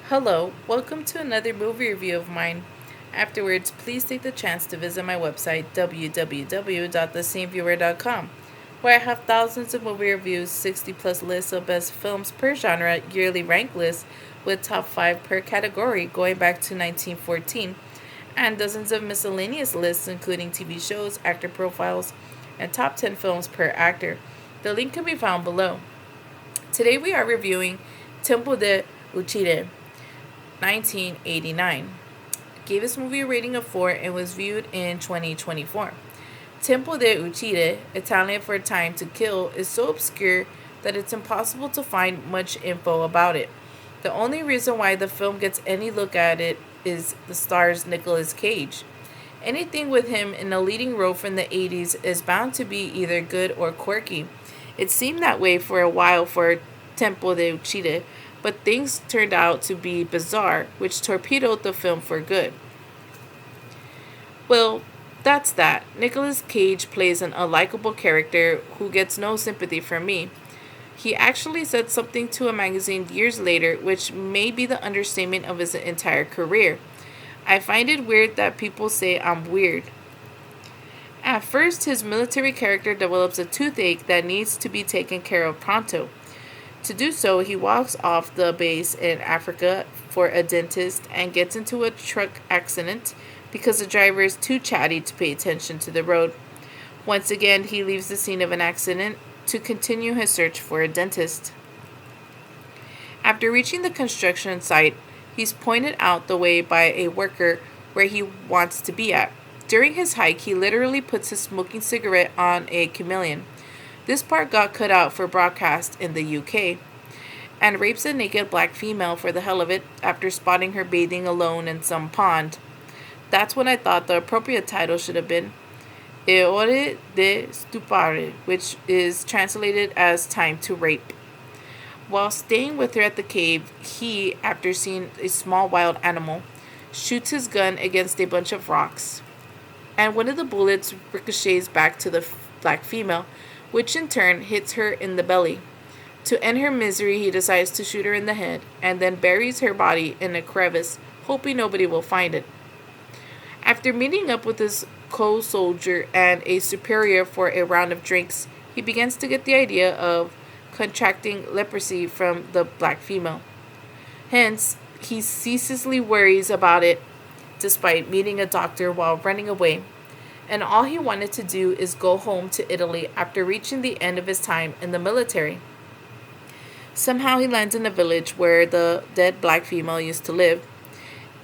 Hello, welcome to another movie review of mine. Afterwards, please take the chance to visit my website www.thesceneviewer.com, where I have thousands of movie reviews, 60 plus lists of best films per genre, yearly rank lists with top 5 per category going back to 1914, and dozens of miscellaneous lists including TV shows, actor profiles, and top 10 films per actor. The link can be found below. Today we are reviewing Tempo de Uccidere, 1989. Gave this movie a rating of 4 and was viewed in 2024. Tempo de Uccidere, Italian for Time to Kill, is so obscure that it's impossible to find much info about it. The only reason why the film gets any look at it is the star's Nicolas Cage. Anything with him in a leading role from the 80s is bound to be either good or quirky. It seemed that way for a while for Tempo de Uccidere, but things turned out to be bizarre, which torpedoed the film for good. Well, that's that. Nicolas Cage plays an unlikable character who gets no sympathy from me. He actually said something to a magazine years later, which may be the understatement of his entire career. I find it weird that people say I'm weird. At first, his military character develops a toothache that needs to be taken care of pronto. To do so, he walks off the base in Africa for a dentist and gets into a truck accident because the driver is too chatty to pay attention to the road. Once again, he leaves the scene of an accident to continue his search for a dentist. After reaching the construction site, he's pointed out the way by a worker where he wants to be at. During his hike, he literally puts his smoking cigarette on a chameleon. This part got cut out for broadcast in the UK, and rapes a naked black female for the hell of it after spotting her bathing alone in some pond. That's when I thought the appropriate title should have been E ore de stupare, which is translated as Time to Rape. While staying with her at the cave, he, after seeing a small wild animal, shoots his gun against a bunch of rocks, and one of the bullets ricochets back to the black female, which in turn hits her in the belly. To end her misery, he decides to shoot her in the head and then buries her body in a crevice, hoping nobody will find it. After meeting up with his co-soldier and a superior for a round of drinks, he begins to get the idea of contracting leprosy from the black female. Hence, he ceaselessly worries about it despite meeting a doctor while running away, and all he wanted to do is go home to Italy after reaching the end of his time in the military. Somehow he lands in a village where the dead black female used to live,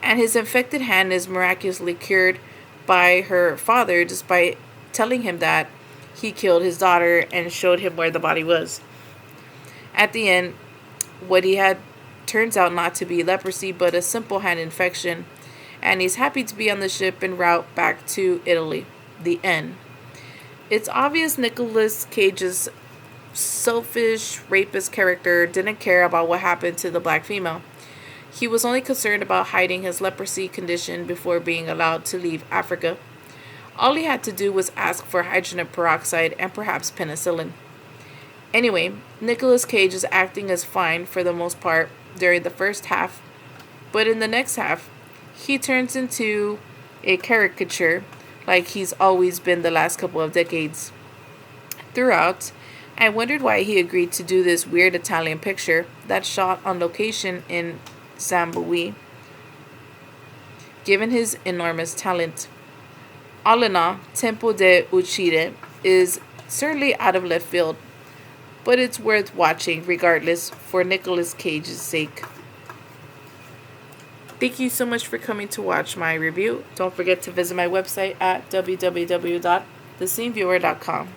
and his infected hand is miraculously cured by her father despite telling him that he killed his daughter and showed him where the body was. At the end, what he had turns out not to be leprosy but a simple hand infection, and he's happy to be on the ship en route back to Italy. The end. It's obvious Nicolas Cage's selfish rapist character didn't care about what happened to the black female. He was only concerned about hiding his leprosy condition before being allowed to leave Africa. All he had to do was ask for hydrogen peroxide and perhaps penicillin. Anyway, Nicolas Cage is acting as fine for the most part during the first half, but in the next half, he turns into a caricature like he's always been the last couple of decades. Throughout, I wondered why he agreed to do this weird Italian picture that's shot on location in Zimbabwe, given his enormous talent. All in all, Tempo de Uccidere is certainly out of left field, but it's worth watching regardless for Nicolas Cage's sake. Thank you so much for coming to watch my review. Don't forget to visit my website at www.thesceneviewer.com.